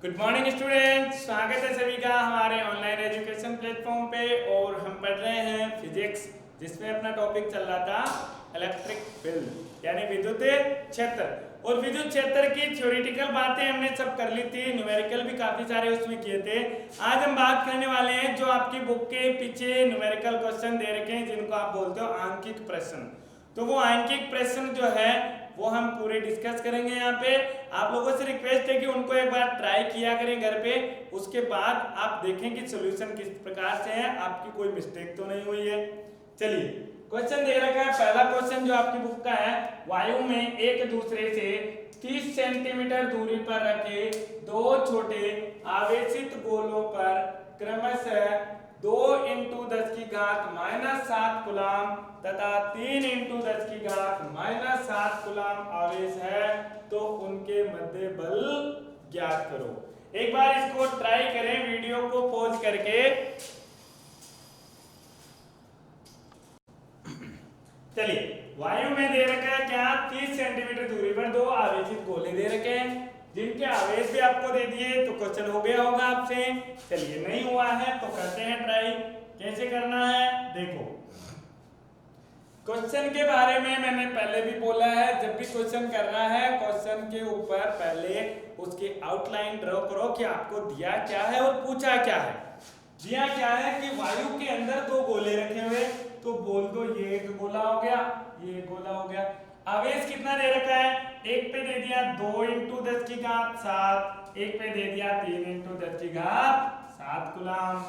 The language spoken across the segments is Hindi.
गुड मॉर्निंग स्टूडेंट, स्वागत है सभी का हमारे ऑनलाइन एजुकेशन प्लेटफॉर्म पे। और हम पढ़ रहे हैं फिजिक्स, जिसमें अपना टॉपिक चल रहा था इलेक्ट्रिक फील्ड यानी विद्युत क्षेत्र। और विद्युत क्षेत्र की थ्योरेटिकल बातें हमने सब कर ली थी, न्यूमेरिकल भी काफी सारे उसमें किए थे। आज हम बात करने वाले हैं जो आपकी बुक के पीछे न्यूमेरिकल क्वेश्चन दे रखे हैं, जिनको आप बोलते हो आंकिक प्रश्न। तो वो आंकिक प्रश्न जो है वो हम पूरे डिस्कस करेंगे यहाँ पे। आप लोगों से रिक्वेस्ट है कि उनको एक बार ट्राई किया करें घर पे, उसके बाद आप देखें कि सॉल्यूशन किस प्रकार से है, आपकी कोई मिस्टेक तो नहीं हुई है। चलिए क्वेश्चन दे रखा है। पहला क्वेश्चन जो आपकी बुक का है, वायु में एक दूसरे से 30 सेंटीमीटर दूरी पर रखे दो छोटे आवेशित गोलों पर क्रमशः 2 × 10⁻⁷ कूलम तथा 3 × 10⁻⁷ कूलम आवेश है, तो उनके मध्य बल ज्ञात करो। एक बार इसको ट्राई करें वीडियो को पॉज करके। चलिए, वायु में दे रखा है क्या, 30 सेंटीमीटर दूरी पर दो आवेशित गोले दे रखे हैं, जिनके आवेश भी आपको दे दिए, तो क्वेश्चन हो गया होगा आपसे। चलिए, नहीं हुआ है तो करते हैं ट्राई। कैसे करना है देखो। क्वेश्चन के बारे में मैंने पहले भी बोला है, जब भी क्वेश्चन करना है क्वेश्चन के ऊपर पहले उसकी आउटलाइन ड्रॉ करो कि आपको दिया क्या है और पूछा क्या है। दिया क्या है कि वायु के अंदर दो गोले रखे हुए, तो बोल दो ये एक गोला हो गया, ये एक गोला हो गया। आवेश कितना दे रखा है, एक पे दे दिया 2 × 10⁷, एक पे दे दिया 3 × 10⁷ कूलम।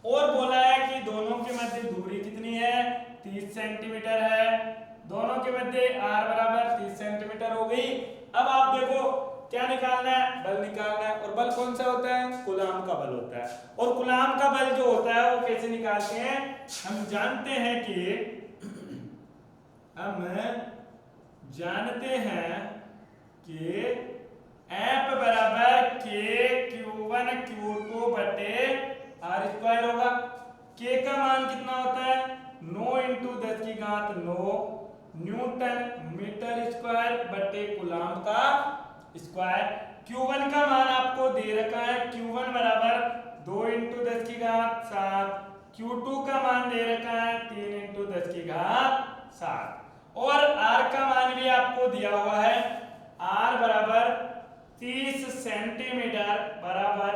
और बोला है कि दोनों के मध्य दूरी कितनी है, 30 सेंटीमीटर है। दोनों के मध्य r बराबर 30 सेंटीमीटर हो गई। अब आप देखो क्या निकालना है, बल निकालना है। और बल कौन सा होता है, कूलम का बल होता है। और कूलम का बल जो होता है वो कैसे निकालते हैं, हम जानते हैं कि F बराबर K Q1 Q2 बटे r² होगा। K का मान कितना होता है, 9 × 10⁹ न्यूटन मीटर स्क्वायर बटे कूलम का स्क्वायर। Q1 का मान आपको दे रखा है, Q1 बराबर 2 × 10⁷, Q2 का मान दे रखा है 3 × 10⁷। और R का मान भी आपको दिया हुआ है, R बराबर 30 सेंटीमीटर बराबर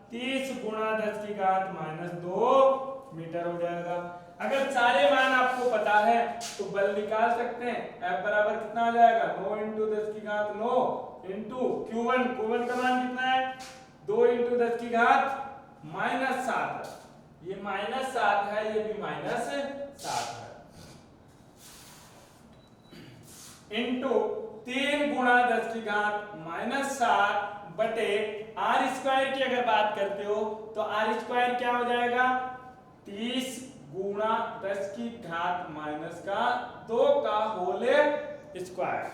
30 × 10⁻² मीटर हो जाएगा। अगर सारे मान आपको पता है तो बल निकाल सकते हैं। F बराबर कितना आ जाएगा, 9 × 10⁹ इंटू Q1 का मान कितना है, 2 × 10⁻⁷। ये -7 है, ये भी -7 है, इंटू 3 × 10⁻⁷ बटे r² की अगर बात करते हो तो r² क्या हो जाएगा, 30 × 10⁻⁻² का होल स्क्वायर।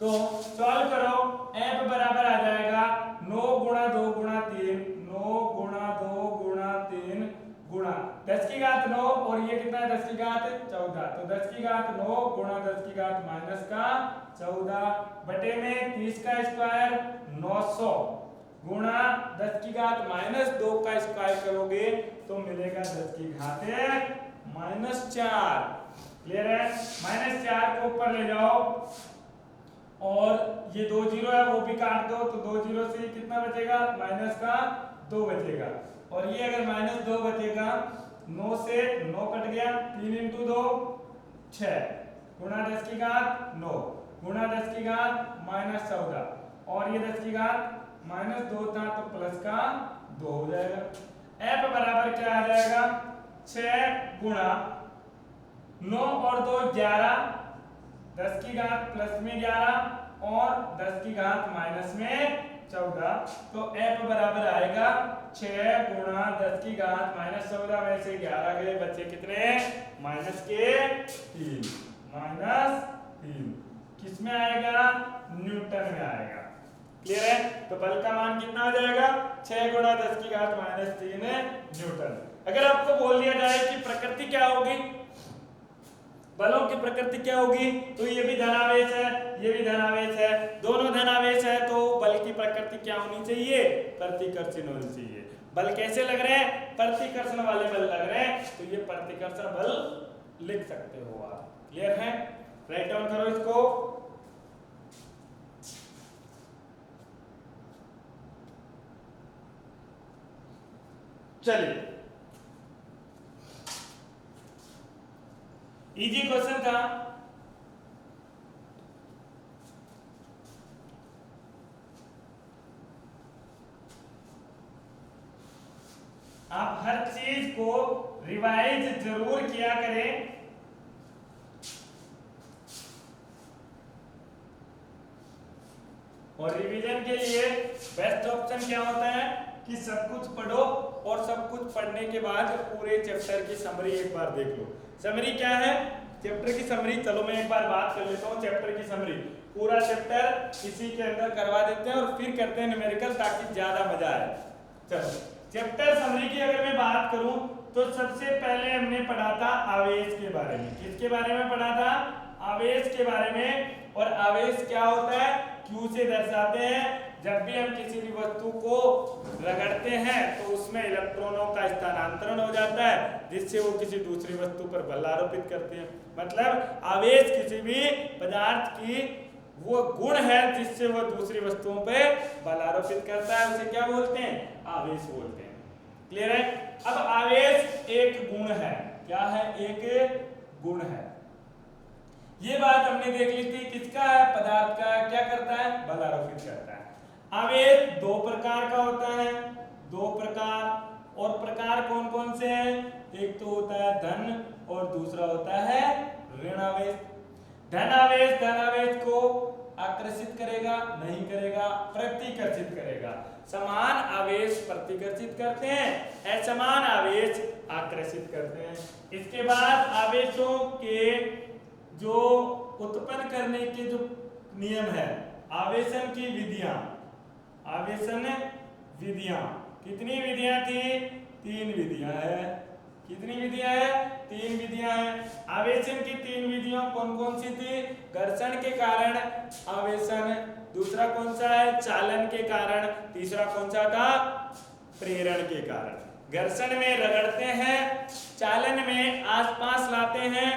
तो सॉल्व करो, F बराबर आ जाएगा 9 × 2 × 3, 9 × 2 × 3 गुणा 10⁹ और ये कितना है 10⁻14, तो 10⁻9 × 10⁻14 बटे में 30 का स्क्वायर 900 गुणा 10⁻² का स्क्वायर करोगे तो मिलेगा 10⁻⁻4। क्लियर है, -4 को ऊपर ले जाओ और ये 2 जीरो है वो भी काट दो, तो 2 जीरो से कितना बचेगा, -2 बचेगा। और ये अगर -2 बचेगा, 9 से 9 कट गया, 3 × 2 6 गुणा 10⁻9 गुणा 10⁻14 और ये 10⁻−2 था तो प्लस का 2 हो जाएगा। F बराबर क्या आ जाएगा, 6 गुणा 9 और 2 11, 10⁻+ में 11 और 10⁻−14, तो F बराबर आएगा 6 गुणा 10⁻14 में से 11 गए, बचे कितने, -3। किस में आएगा, न्यूटन में आएगा। क्लियर है, तो बल का मान कितना आ जाएगा, 6 × 10⁻³ न्यूटन। अगर आपको बोल दिया जाए कि प्रकृति क्या होगी, बलों की प्रकृति क्या होगी, तो ये भी धनावेश है, ये भी धनावेश है, दोनों धनावेश है, तो बल की प्रकृति क्या होनी चाहिए, प्रतिकर्षण होनी चाहिए। बल कैसे लग रहे हैं, प्रतिकर्षण वाले बल लग रहे हैं, तो ये प्रतिकर्षण बल लिख सकते हो आप। क्लियर है, राइट डाउन करो इसको। चलिए, इजी क्वेश्चन था। आप हर चीज को रिवाइज जरूर किया करें। और रिवीजन के लिए बेस्ट ऑप्शन क्या होता है कि सब कुछ पढ़ो और सब कुछ पढ़ने के बाद पूरे चैप्टर की समरी एक बार देख लो। समरी क्या है, चैप्टर की समरी, चलो मैं एक बार बात कर लेता हूँ चैप्टर की समरी। पूरा चैप्टर इसी के अंदर करवा देते हैं और फिर करते हैं न्यूमेरिकल, ताकि ज्यादा मजा आए। चलो, चैप्टर समरी की अगर मैं बात करूं तो सबसे पहले हमने पढ़ा था आवेश के बारे में। किसके बारे में पढ़ा था, आवेश के बारे में। और आवेश क्या होता है, क्यू से दर्शाते हैं। जब भी हम किसी भी वस्तु को रगड़ते हैं तो उसमें इलेक्ट्रॉनों का स्थानांतरण हो जाता है, जिससे वो किसी दूसरी वस्तु पर बल आरोपित करते हैं। मतलब आवेश किसी भी पदार्थ की वो गुण है जिससे वो दूसरी वस्तुओं पे बल आरोपित करता है, उसे क्या बोलते हैं, आवेश बोलते हैं। क्लियर है। अब आवेश एक गुण है, क्या है, एक गुण है। ये बात हमने देख ली थी, किसका है, पदार्थ का। क्या करता है, बल आरोपित करता है। आवेश दो प्रकार का होता है, दो प्रकार। और प्रकार कौन कौन से हैं, एक तो होता है धन और दूसरा होता है ऋण आवेश। धन आवेश को आकर्षित करेगा, नहीं करेगा, प्रतिकर्षित करेगा। समान आवेश प्रतिकर्षित करते हैं, असमान आवेश आकर्षित करते हैं। इसके बाद आवेशों के जो उत्पन्न करने के जो नियम है, आवेशन की विधियां, आवेशन विधियां, कितनी विधियां थी, तीन विधियां है। कितनी विधियां है, तीन विधियां हैं। आवेशन की तीन विधियां कौन कौन सी थी, घर्षण के कारण आवेशन, दूसरा कौन सा है, चालन के कारण, तीसरा कौन सा था, प्रेरण के कारण। घर्षण में रगड़ते हैं, चालन में आसपास लाते हैं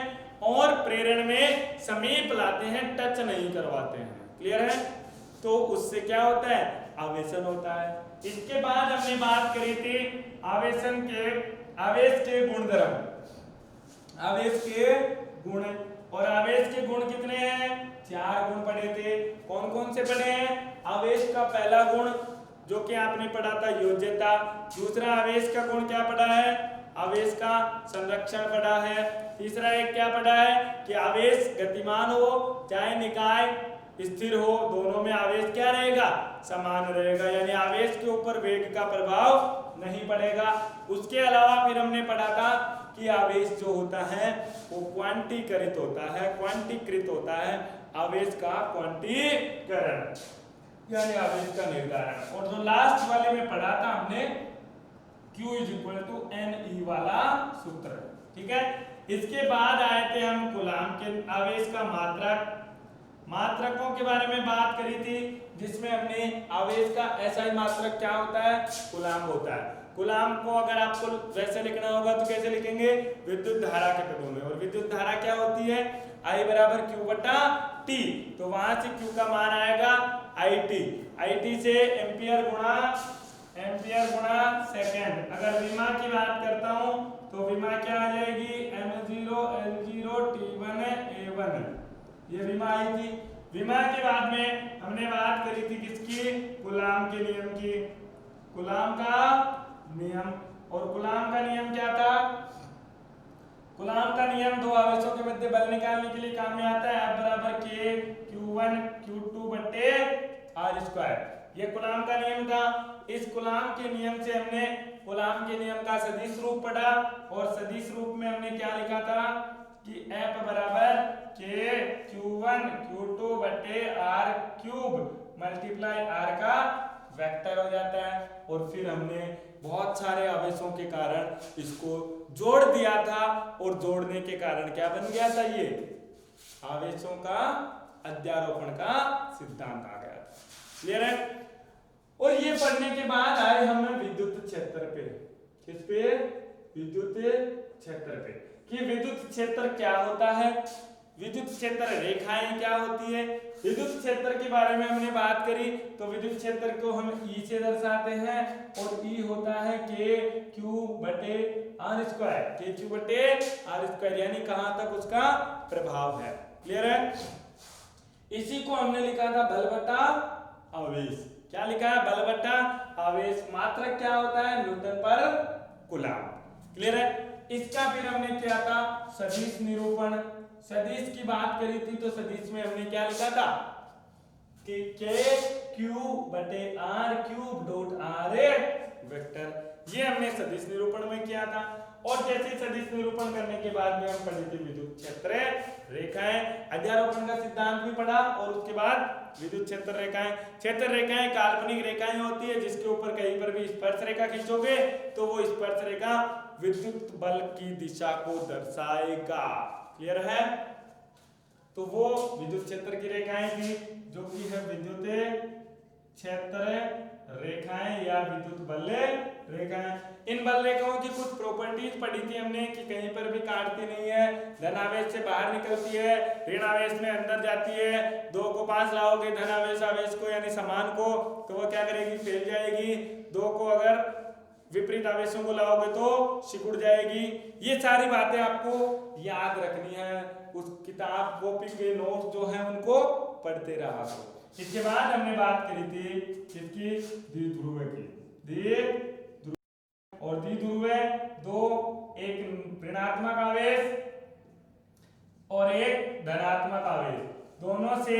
और प्रेरण में समीप लाते हैं, टच नहीं करवाते हैं। क्लियर है। तो उससे क्या होता है, आवेशन होता है। इसके बाद हमने बात करी थी आवेश के गुणधर्म, आवेश के गुण। और आवेश के गुण कितने हैं, चार गुण पढ़े थे। कौन कौन से पढ़े हैं, आवेश का पहला गुण जो कि आपने पढ़ा था, योज्यता। दूसरा आवेश का गुण क्या पढ़ा है, आवेश का संरक्षण पढ़ा है। तीसरा एक क्या पढ़ा है कि आवेश गतिमान हो चाहे निकाय स्थिर हो, दोनों में आवेश क्या रहेगा, समान रहेगा, यानी आवेश के ऊपर वेग का प्रभाव नहीं पड़ेगा। उसके अलावा फिर हमने पढ़ा था कि आवेश जो होता है वो क्वांटीकृत होता है, क्वांटीकृत होता है, आवेश का क्वांटीकरण यानी आवेश का निर्धारण। और जो लास्ट वाले में पढ़ा था हमने Q = NE वाला सूत्र, ठीक है। इसके बाद आए थे हम कूलाम के आवेश का मात्रक, मात्रकों के बारे में बात करी थी, जिसमें हमने आवेश का SI मात्रक क्या होता है, कूलाम होता है। कूलाम को अगर आपको वैसे लिखना होगा तो कैसे लिखेंगे, विद्युत धारा के पदों में। और विद्युत धारा क्या होती है, I = Q/T। तो वहां से Q का मान आएगा IT से एम्पियर गुणा सेकेंड। अगर विमा की बात करता हूं तो विमा क्या आ जाएगी, M0 L0 T1 A1, ये विमा आई थी। विमा के बाद में हमने बात करी थी किसकी, कूलाम के नियम की, कूलाम का नियम। और कूलाम का नियम क्या था, कूलाम का नियम दो आवेशों के मध्य बल निकालने के लिए काम में आता है, F = K Q1 Q2/R²। ये कूलाम का नियम था। इस कूलाम के नियम से हमने कूलाम के नियम का सदिश रूप पढ़ा, और सदिश रूप में हमने क्या लिखा था कि F = K Q1 Q2/R³ × R का वेक्टर हो जाता है। और फिर हमने बहुत सारे आवेशों के कारण इसको जोड़ दिया था, और जोड़ने के कारण क्या बन गया था, ये आवेशों का अध्यारोपण का सिद्धांत आ गया था। क्लियर है। और ये पढ़ने के बाद आए हम विद्युत क्षेत्र पे। किस पे? विद्युत क्षेत्र पे कि विद्युत क्षेत्र क्या होता है, विद्युत क्षेत्र रेखाएं क्या होती है। विद्युत क्षेत्र के बारे में हमने बात करी तो विद्युत क्षेत्र को हम ई से दर्शाते हैं और ई होता है के क्यू बटे आर स्क्वायर, के क्यू बटे आर स्क्वायर, यानी कहां तक उसका प्रभाव है। क्लियर है? इसी को हमने लिखा था बल बटा आवेश। क्या लिखा है? बल बटा आवेश। मात्रक क्या होता है? न्यूटन पर कूलम। क्लियर है? इसका फिर हमने क्या था? सदिश निरूपण। सदिश की बात करी थी तो सदिश में हमने क्या लिखा था कि के क्यू बटे R cube dot R vector. ये हमने सदिश निरूपण में किया था। और जैसे सदिश निरूपण करने के बाद में हम पढ़े थे विद्युत क्षेत्र रेखाएं, अध्यारोपण का सिद्धांत भी पढ़ा और उसके बाद विद्युत क्षेत्र रेखाएं। क्षेत्र रेखाएं काल्पनिक रेखाएं होती है जिसके ऊपर कहीं पर भी स्पर्श रेखा खींचोगे तो वो स्पर्श रेखा विद्युत बल की दिशा को दर्शाएगा। क्लियर है? तो वो विद्युत क्षेत्र की रेखाएं थी जो कि है विद्युत क्षेत्र रेखाएं या विद्युत बल रेखाएं। इन बल रेखाओं की कुछ प्रॉपर्टीज पढ़ी थी हमने कि कहीं पर भी काटती नहीं है, धन आवेश से बाहर निकलती है, ऋण आवेश में अंदर जाती है। दो को पास लाओगे धन आवेश आवेश को यानी समान को तो वो क्या करेगी? फैल जाएगी। दो को अगर विपरीत आवेशों को लाओगे तो सिकुड़ जाएगी। ये सारी बातें आपको याद रखनी है। उस किताब कॉपी के नोट जो है उनको पढ़ते रहा करो। इसके बाद हमने बात करी थी किसकी? द्विध्रुव की। द्विध्रुव और द्विध्रुव दो, एक ऋणात्मक आवेश और एक धनात्मक आवेश, दोनों से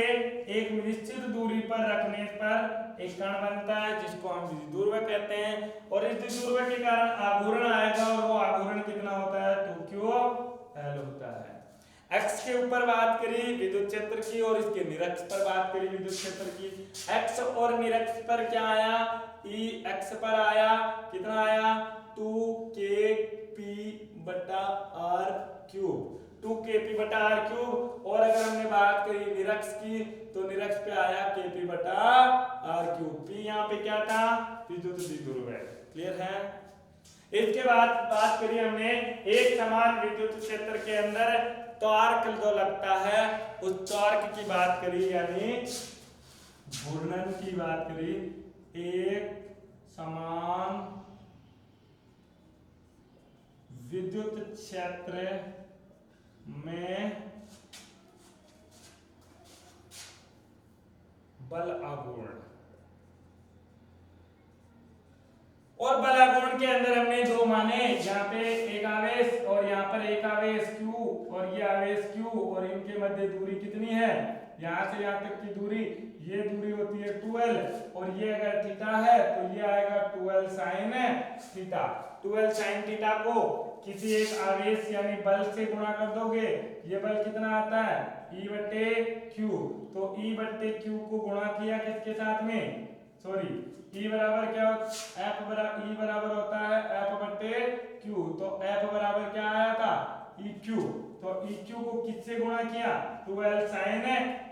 एक निश्चित दूरी पर रखने पर एक कण बनता है जिसको हम द्विध्रुव कहते हैं। और इस द्विध्रुव के कारण आघूर्ण आएगा और वो आघूर्ण कितना होता है? 2qL होता है। एक्स के ऊपर बात करी विद्युत क्षेत्र की और इसके निरक्ष पर बात करी विद्युत क्षेत्र की। एक्स और निरक्ष पर क्या आया? ई एक्स पर आया कितना आया? 2kp बटा आर क्यूब, 2kp बटा आर क्यूब। और अगर हमने बात करी निरक्ष की तो निरक्ष पे आया kp बटा आर क्यूब। p यहाँ पे क्या था? विद्युत द्विध्रुव है। क्लियर है? इसके बाद बात करी हमने एक समान विद्युत क्षेत्र के अंदर टॉर्क जो लगता है उस टॉर्क की बात करी, यानी घूर्णन की बात करी। एक समान विद्युत क्षेत्र में बल आघूर्ण, और बल आघूर्ण के अंदर हमने दो माने, यहाँ पे एक आवेश और यहाँ पर एक आवेश q और ये आवेश q और इनके मध्य दूरी कितनी है? यहाँ से यहाँ तक की दूरी, ये दूरी होती है 2l और ये अगर थीटा है तो ये आएगा 2l sin theta. 2l sin theta को किसी एक आवेश यानी बल से गुणा कर दोगे, ये बल कितना आता है? E बटे Q। तो E बटे Q को गुणा किया किसके साथ में? सॉरी E बराबर क्या होता है? E बराबर होता है F बटे Q। तो F बराबर क्या आया था? EQ। तो EQ को किससे गुणा किया? 2l sin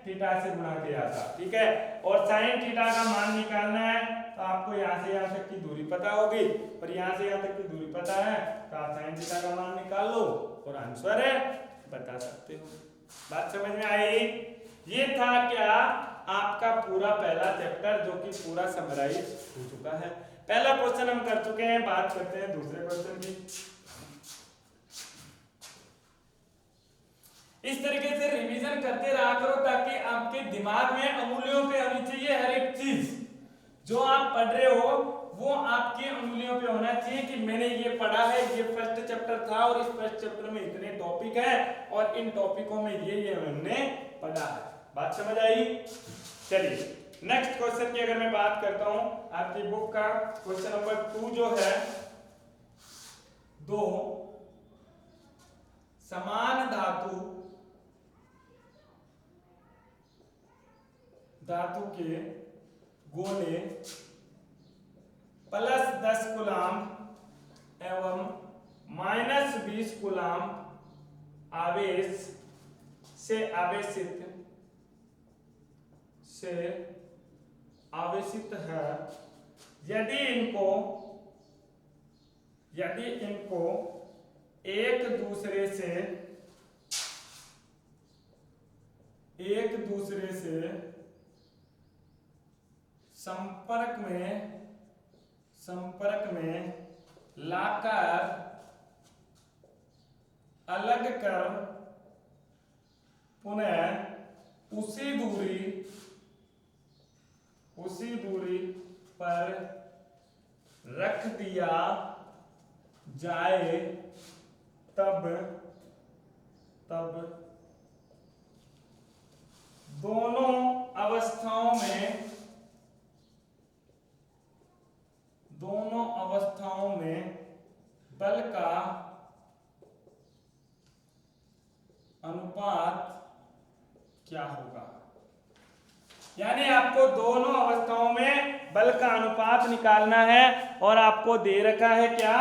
थीटा से गुणा किया था। ठीक है? और sin थीटा का मान निकालना है तो आपको यहाँ से यहाँ तक की दूरी पता होगी और यहाँ से यहाँ तक की दूरी पता है तो आप sin थीटा का मान निकाल लो और आंसर बता सकते हो। बात समझ में आई? ये था क्या? आपका पूरा पहला चैप्टर जो कि पूरा समराइज हो चुका है। पहला क्वेश्चन हम कर चुके हैं, बात करते हैं दूसरे क्वेश्चन की। इस तरीके से रिवीजन करते रहा करो ताकि आपके दिमाग में अंगुलियों पे होनी चाहिए हर एक चीज जो आप पढ़ रहे हो वो आपके अंगुलियों पे होना चाहिए कि मैंने ये पढ़ा है, ये फर्स्ट चैप्टर था और इस फर्स्ट चैप्टर में इतने टॉपिक हैं और इन टॉपिकों में ये हमने पढ़ा है। बात समझ आई? चलिए नेक्स्ट क्वेश्चन की अगर मैं बात करता हूं, आपकी बुक का क्वेश्चन नंबर 2 जो है, दो समान धातु के गोले +10 कूलाम एवं -20 कूलाम आवेश से आवेशित है यदि इनको एक दूसरे से संपर्क में लाकर अलग कर पुनः उसी दूरी पर रख दिया जाए तब दोनों अवस्थाओं में बल का अनुपात क्या होगा। यानी आपको दोनों अवस्थाओं में बल का अनुपात निकालना है और आपको दे रखा है क्या,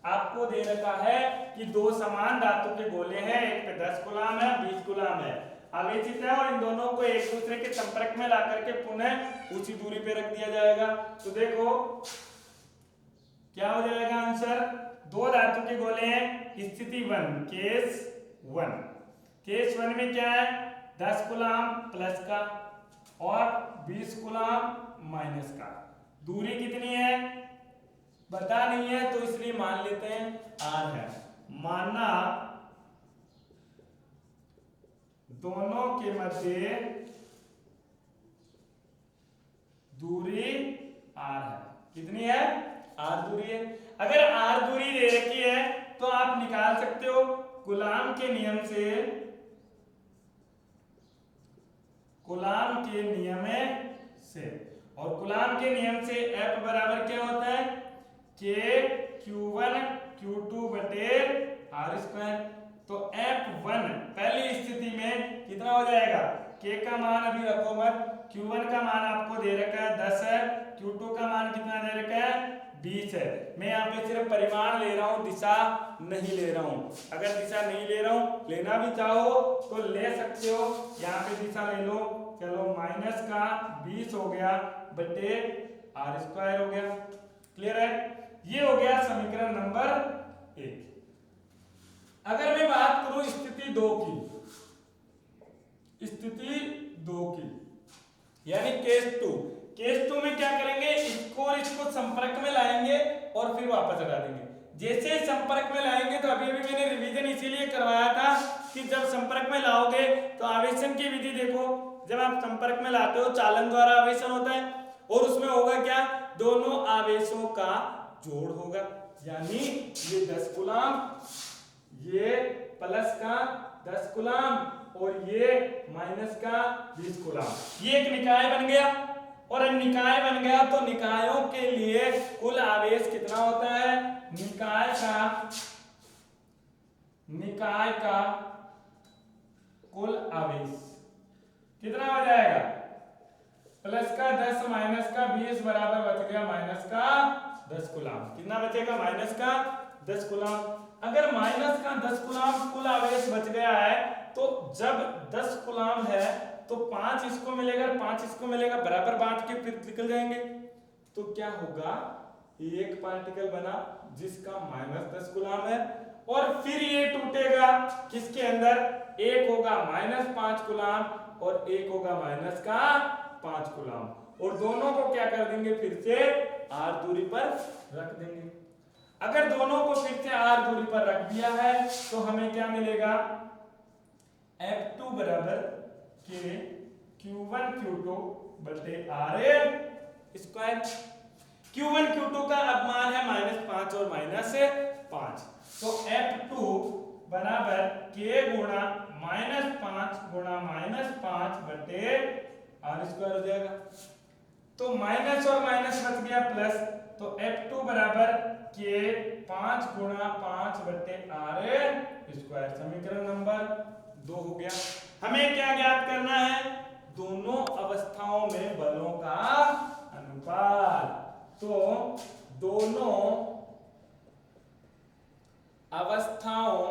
आपको दे रखा है कि दो समान धातु के गोले हैं, एक पे 10 कूलाम है 20 कूलाम है, आवेशित है, और इन दोनों को एक दूसरे के संपर्क में ला करके पुनः उसी दूरी पे रख दिया जाएगा। तो देखो क्या हो जाएगा आंसर। दो धातु के गोले हैं, स्थिति 1 केस 1 में क्या है 10 कूलाम प्लस का और 20 कूलाम माइनस का। दूरी कितनी है बता नहीं है तो इसलिए मान लेते हैं r है। माना दोनों के मध्य दूरी r है। कितनी है r दूरी है। अगर r दूरी दे रखी है तो आप निकाल सकते हो कूलाम के नियम से और कूलाम के नियम से F बराबर क्या होता है K Q1 Q2 बटे R स्क्वायर। तो F1 पहली स्थिति में कितना हो जाएगा, K का मान अभी रखो मत, Q1 का मान आपको दे रखा है 10 है, Q2 का मान कितना दे रखा है 20 है। मैं यहाँ पे सिर्फ परिमाण ले रहा हूँ, दिशा नहीं ले रहा हूँ। अगर दिशा नहीं ले रहा हूँ, लेना भी चाहो तो ले सकते हो, यहाँ पे दिशा ले लो। चलो माइनस का 20 हो गया बटे R स्क्वायर हो गया। क्लियर है, ये हो गया समीकरण नंबर 1। अगर मैं बात करूं स्थिति 2 की, यानी केस 2 में क्या करेंगे, इसको संपर्क में लाएंगे और फिर वापस हटा देंगे। जैसे संपर्क में लाएंगे तो अभी मैंने रिवीजन इसीलिए करवाया था कि जब संपर्क में लाओगे तो आवेशन की विधि देखो। जब आप संपर्क में लाते हो चालन द्वारा आवेशन होता है और उसमें होगा क्या, दोनों आवेशों का जोड़ होगा। यानी ये 10 कूलाम, ये प्लस का 10 कूलाम और ये माइनस का 20 कूलाम, ये एक निकाय बन गया। और निकाय बन गया तो निकायों के लिए कुल आवेश कितना होता है, निकाय का कुल आवेश कितना हो जाएगा, प्लस का 10 माइनस का 20 बराबर बच गया माइनस का 10 कूलाम। कितना बचेगा, माइनस का 10 कूलाम। अगर माइनस का 10 कूलाम कुल आवेश बच गया है तो जब 10 कूलाम है तो 5 इसको मिलेगा 5 इसको मिलेगा, बराबर बांट के फिर निकल जाएंगे। तो क्या होगा, एक पार्टिकल बना जिसका माइनस 10 कूलाम है और फिर ये टूटेगा किसके अंदर, एक होगा माइनस 5 कूलाम और एक होगा माइनस का 5 कूलाम, और दोनों को क्या कर देंगे, फिर से r दूरी पर रख देंगे। अगर दोनों को फिर से r दूरी पर रख दिया है तो हमें क्या मिलेगा, F2 बराबर K Q1 Q2 बटे R स्क्वायर। Q1 Q2 का अब मान है -5 और -5, तो F2 बराबर K गुणा -5 गुणा -5 बटे R स्क्वायर हो जाएगा। तो माइनस और माइनस बच गया प्लस, तो F2 बराबर K 5 गुणा 5 बटे R स्क्वायर। समीकरण नंबर 2 हो गया। हमें क्या ज्ञात करना है, दोनों अवस्थाओं में बलों का अनुपात। तो दोनों अवस्थाओं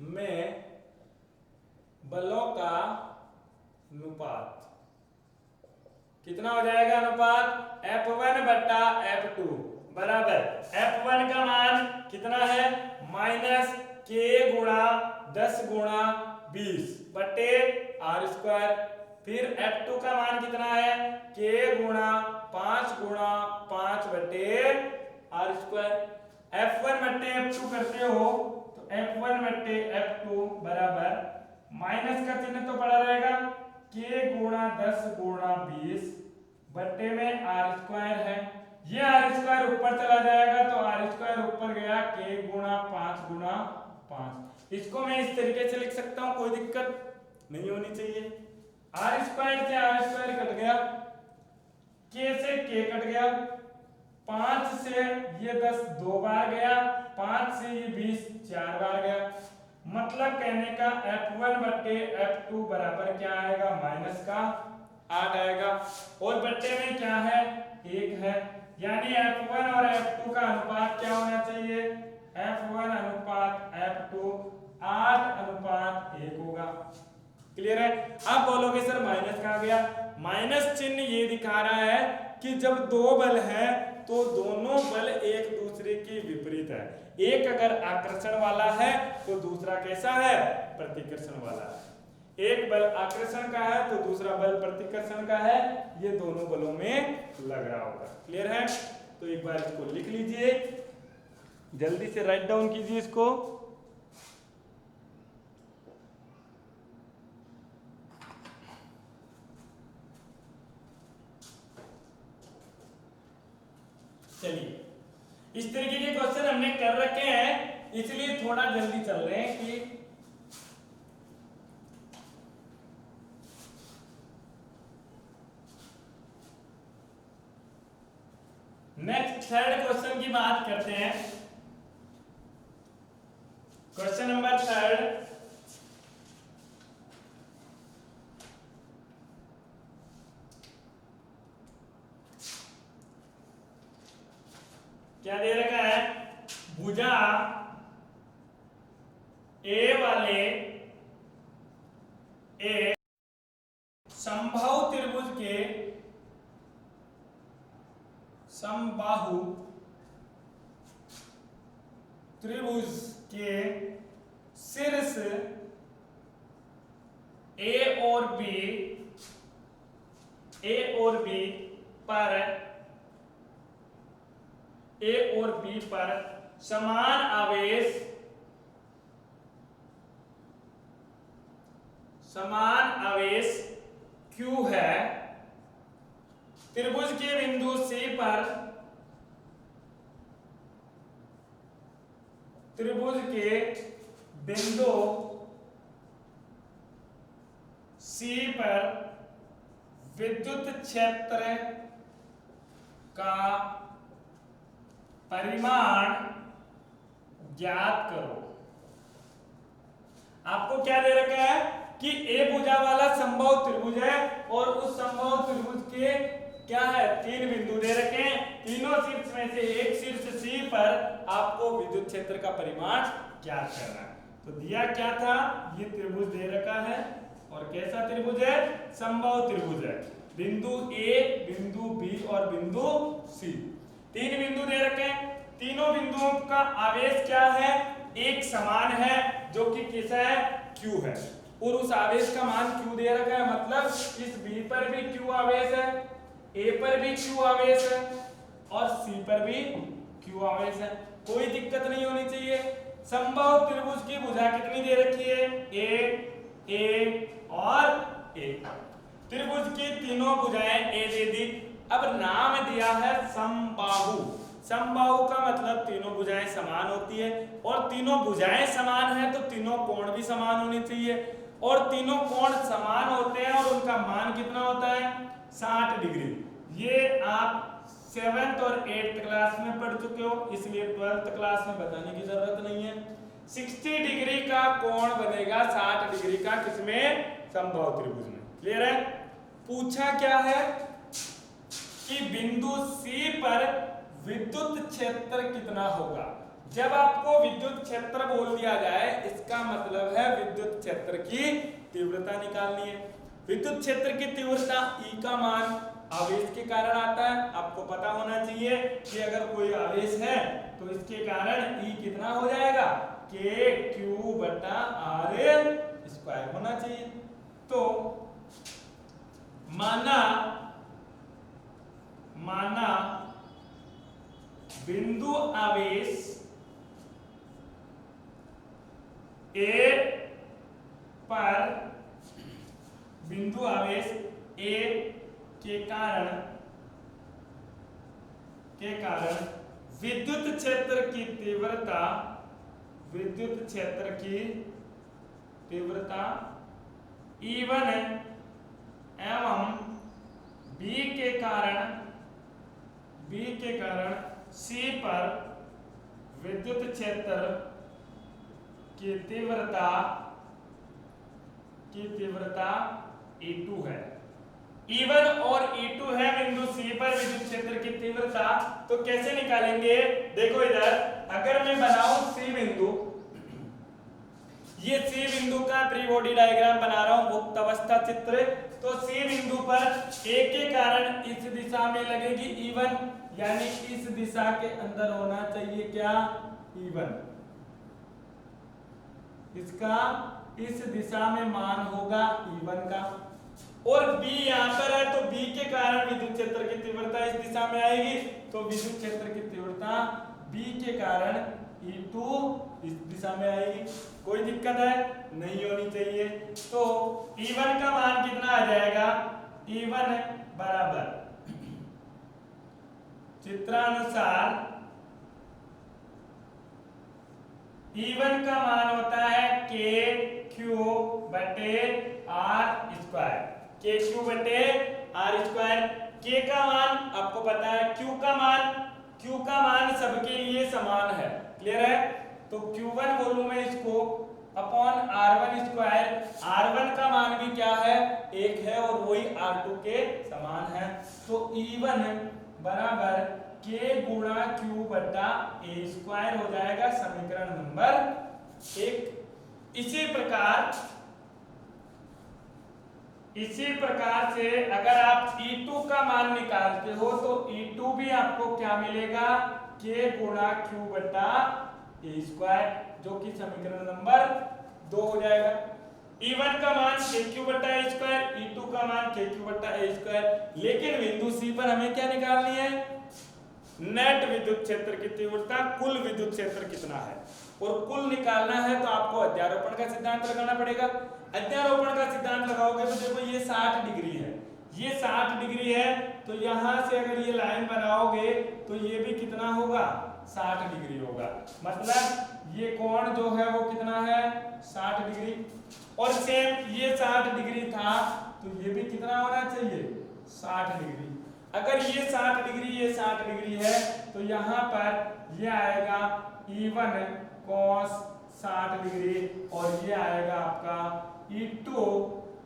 में बलों का अनुपात कितना हो जाएगा अनुपात F1 बट्टा F2 बराबर F1 का मान कितना है माइनस k गुणा 10 गुणा 20 बटे आर स्क्वायर। फिर F2 का मान कितना है k गुणा 5 बटे आर स्क्वायर। F1 बटे F2 करते हो तो F1 बटे F2 बराबर माइनस का चिन्ह तो पड़ा रहेगा k गुणा 10 गुणा 20 बटे में आर स्क्वायर है। ये आर स्क्वायर ऊपर चला जाएगा तो आर स्क्वायर ऊपर गया k गुणा 5 इसको मैं इस तरीके से लिख सकता हूं, कोई दिक्कत नहीं होनी चाहिए। आर स्क्वायर से आर स्क्वायर कट गया, k से k कट गया, 5 से ये 10 दो बार गया, 5 से ये 20 4 बार गया। मतलब कहने का F1 बटे F2 बराबर क्या आएगा माइनस का 8 आएगा और बट्टे में क्या है 1 है, यानी F1 और F2 का अनुपात क्या होना चाहिए F1 अनुपात F2 8:1 होगा। क्लियर है। अब बोलोगे सर माइनस कहाँ गया, माइनस चिन्ह ये दिखा रहा है कि जब दो बल हैं तो दोनों बल एक दूसरे के विपरीत है। एक अगर आकर्षण वाला है तो दूसरा कैसा है प्रतिकर्षण वाला है। एक बल आकर्षण का है तो दूसरा बल प्रतिकर्षण का है, ये दोनों बलों में लग रहा होगा। क्लियर है। तो एक बार इसको लिख लीजिए, जल्दी से राइट डाउन कीजिए इसको। चलिए, इस तरीके के क्वेश्चन हमने कर रखे हैं, इसलिए थोड़ा जल्दी चल रहे हैं कि नेक्स्ट थर्ड क्वेश्चन की बात करते हैं। क्वेश्चन नंबर थर्ड, क्या दे रखा है, भुजा ए वाले एक समबाहु त्रिभुज के समबाहु त्रिभुज के शीर्ष ए और बी पर समान आवेश Q है। त्रिभुज के बिंदु C पर विद्युत क्षेत्र का परिमाण ज्ञात करो। आपको क्या दे रखा है कि ए भुजा वाला समबाहु त्रिभुज है और उस समबाहु त्रिभुज के क्या है 3 बिंदु दे रखे हैं, तीनों शीर्ष में से एक शीर्ष C पर आपको विद्युत क्षेत्र का परिमाण ज्ञात करना है। तो दिया क्या था, ये त्रिभुज दे रखा है और कैसा त्रिभुज है, समबाहु त्रिभुज है। बिंदु A, बिंदु B और बिंदु C, 3 बिंदु दे रखे हैं। तीनों बिंदुओं का आवेश क्या है, एक समान है, जो कि किस है Q है, और उस आवेश का मान Q दे रखा है। मतलब इस B पर भी Q आवेश है, A पर भी Q आवेश है और C पर भी Q आवेश है। कोई दिक्कत नहीं होनी चाहिए। समबाहु त्रिभुज की भुजा कितनी दे रखी है, A और A। त्रिभुज की तीनों भुजाएं A दे दी। अब नाम दिया है समबाहु। समबाहु का मतलब तीनों भुजाएं समान होती है, और तीनों भुजाएं समान है तो तीनों कोण भी समान होने चाहिए, और तीनों कोण समान होते हैं और उनका मान कितना होता है 60 डिग्री। ये आप 7th और 8th क्लास में पढ़ चुके हो, इसलिए 12th क्लास में बताने की जरूरत नहीं है। 60 डिग्री का कोण बनेगा 60 डिग्री का किसमें, समबाहु त्रिभुज में। क्लियर है। पूछा क्या है कि बिंदु C पर विद्युत क्षेत्र कितना होगा। जब आपको विद्युत क्षेत्र बोल दिया जाए, इसका मतलब है विद्युत क्षेत्र की तीव्रता निकालनी है। विद्युत क्षेत्र की तीव्रता E का मान आवेश के कारण आता है। आपको पता होना चाहिए कि अगर कोई आवेश है तो इसके कारण E कितना हो जाएगा, KQ बटा RL स्क्वायर होना चाहिए। तो माना बिंदु आवेश A पर के कारण विद्युत क्षेत्र की तीव्रता E1 एवं B के कारण C पर विद्युत क्षेत्र की तीव्रता E2 है। E1 और E2 है बिंदु C पर विद्युत क्षेत्र की तीव्रता। तो कैसे निकालेंगे, देखो इधर अगर मैं बनाऊं C बिंदु, ये C बिंदु का प्री बॉडी डायग्राम बना रहा हूं, मुक्त अवस्था चित्र। तो C बिंदु पर A के कारण इस दिशा में लगेगी E1, यानी इस दिशा के अंदर होना चाहिए क्या, E1। इसका इस दिशा में मान होगा E1 का। और B यहां पर है तो B के कारण विद्युत क्षेत्र की तीव्रता इस दिशा में आएगी, तो विद्युत क्षेत्र की तीव्रता B के कारण E2 इस दिशा में आएगी। कोई दिक्कत है नहीं होनी चाहिए। तो E1 का मान कितना आ जाएगा, E1 बराबर चित्रानुसार E1 का मान होता है KQ बटे R स्क्वायर, KQ बटे R स्क्वायर। K का मान आपको पता है, Q का मान सबके लिए समान है, क्लियर है। तो Q1 बोलूं मैं इसको अपॉन R1 स्क्वायर। R1 का मान भी क्या है, 1 है और वही R2 के समान है। तो E1 बराबर K गुणा Q बटा A स्क्वायर हो जाएगा, समीकरण नंबर 1। इसी प्रकार से अगर आप E2 का मान निकालते हो तो E2 भी आपको क्या मिलेगा, K गुणा Q बटा A स्क्वायर, जो कि समीकरण नंबर 2 हो जाएगा। E1 का मान KQ बटा A स्क्वायर, E2 का मान KQ बटा A स्क्वायर। लेकिन बिंदु C पर हमें क्या निकालनी है, नेट विद्युत क्षेत्र की तीव्रता, कुल विद्युत क्षेत्र कितना है। और कुल निकालना है तो आपको अध्यारोपण का सिद्धांत लगाना पड़ेगा। अध्यारोपण का सिद्धांत लगाओगे तो देखो ये 60 डिग्री है, ये 60 डिग्री है, तो यहां से अगर ये लाइन बनाओगे तो ये भी कितना होगा, 60 डिग्री होगा। मतलब ये कोण जो है वो कितना है, 60 डिग्री। और सेम ये 60 डिग्री था तो ये भी कितना होना चाहिए, 60 डिग्री। अगर ये 60 डिग्री, ये 60 डिग्री है तो यहाँ पर ये आएगा E1 cos 60 डिग्री और ये आएगा आपका E2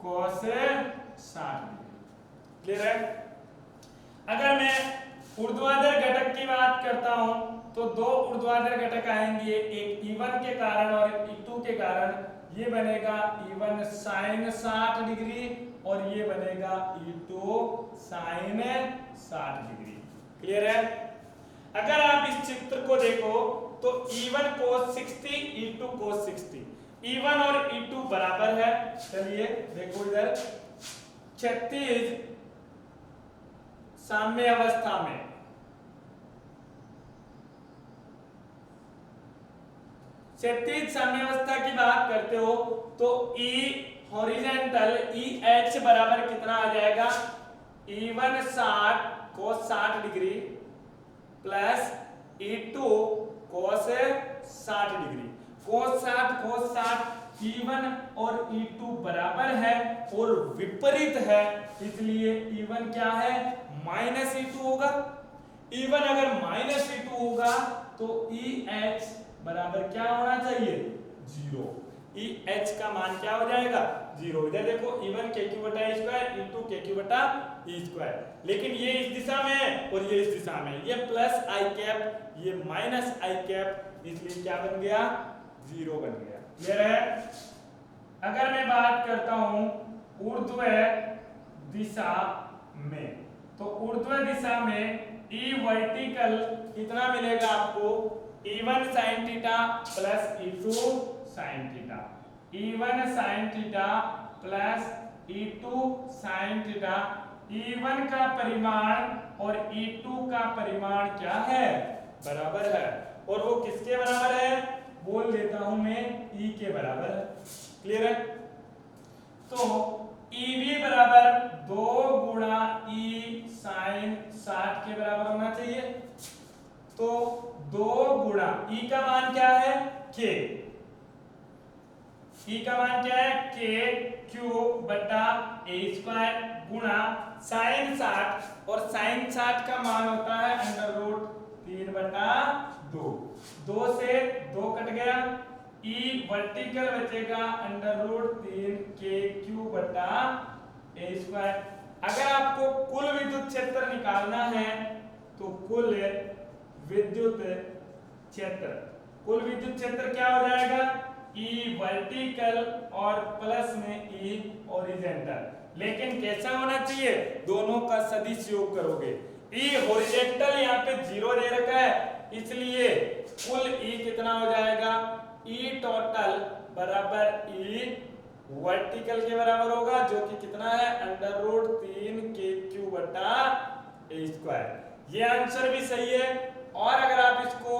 cos 60 डिग्री, क्लियर है। अगर मैं ऊर्ध्वाधर घटक की बात करता हूं तो दो ऊर्ध्वाधर घटक आएंगे, एक E1 के कारण और E2 के कारण। ये बनेगा E1 sin 60 डिग्री और ये बनेगा E2 sin 60 डिग्री, क्लियर है। अगर आप इस चित्र को देखो तो E1 cos 60, E2 cos 60, E1 और E2 बराबर है। चलिए देखो इधर, क्षैतिज साम्य अवस्था में क्षैतिज साम्यावस्था की बात करते हो तो E हॉरिजॉन्टल EH बराबर कितना आ जाएगा, E1 60 cos 60 degree plus E2 cos 60 degree. cos 60 E1 और E2 बराबर है और विपरीत है, इसलिए E1 क्या है, माइनस E2 होगा। E1 अगर माइनस E2 होगा तो EH बराबर क्या होना चाहिए, 0। EH का मान क्या हो जाएगा, 0। इधर देखो E1 KQ बटा A स्क्वायर, E2 KQ बटा E स्क्वायर। लेकिन ये इस दिशा में है और ये इस दिशा में, ये प्लस I कैप, ये माइनस I कैप, इसलिए क्या बन गया, 0 बन गया, क्लियर है। अगर मैं बात करता हूं ऊर्ध्व दिशा में। तो ऊर्ध्व दिशा में ई वर्टिकल कितना मिलेगा आपको, E1 sin theta plus E2 sin theta, E1 sin theta plus E2 sin theta. E1 का परिमाण और E2 का परिमाण क्या है, बराबर है, और वो किसके बराबर है, बोल देता हूं मैं, E के बराबर है। क्लियर है? तो EV बराबर 2 गुणा E sin 60 के बराबर होना चाहिए। तो 2 गुणा E का मान क्या है, K, E का मान क्या है, K क्यूब बटा A स्क्वायर गुणा sin 60, और sin 60 का मान होता है अंडर रूट 3 बटा 2। 2 से 2 कट गया, E वर्टिकल बचेगा अंडर रूट 3 K क्यूब बटा A स्क्वायर। अगर आपको कुल विद्युत क्षेत्र निकालना है तो कुल विद्युत क्षेत्र, कुल विद्युत क्षेत्र क्या हो जाएगा, E वर्टिकल और प्लस में E हॉरिजॉन्टल। लेकिन कैसा होना चाहिए, दोनों का सदिश योग करोगे। E हॉरिजॉन्टल यहाँ पे 0 दे रखा है, इसलिए कुल E कितना हो जाएगा, E टोटल बराबर E वर्टिकल के बराबर होगा, जो कि कितना है अंडर रूट 3 K क्यूब बटा A स्क्वायर। ये आंसर भी सही है। और अगर आप इसको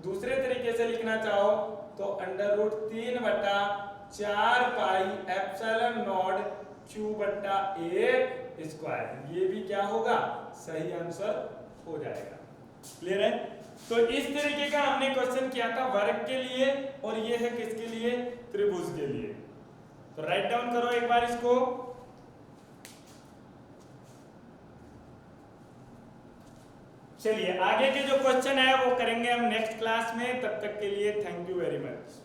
दूसरे तरीके से लिखना चाहो तो अंडर रूट 3 बटा 4 पाई एप्सिलॉन नॉट क्यू बटा A स्क्वायर, ये भी क्या होगा, सही आंसर हो जाएगा। क्लियर है? तो इस तरीके का हमने क्वेश्चन किया था वर्ग के लिए, और ये है किसके लिए, त्रिभुज के लिए। तो राइट डाउन करो एक बार इसको। चलिए आगे के जो क्वेश्चन है वो करेंगे हम नेक्स्ट क्लास में। तब तक के लिए थैंक यू वेरी मच।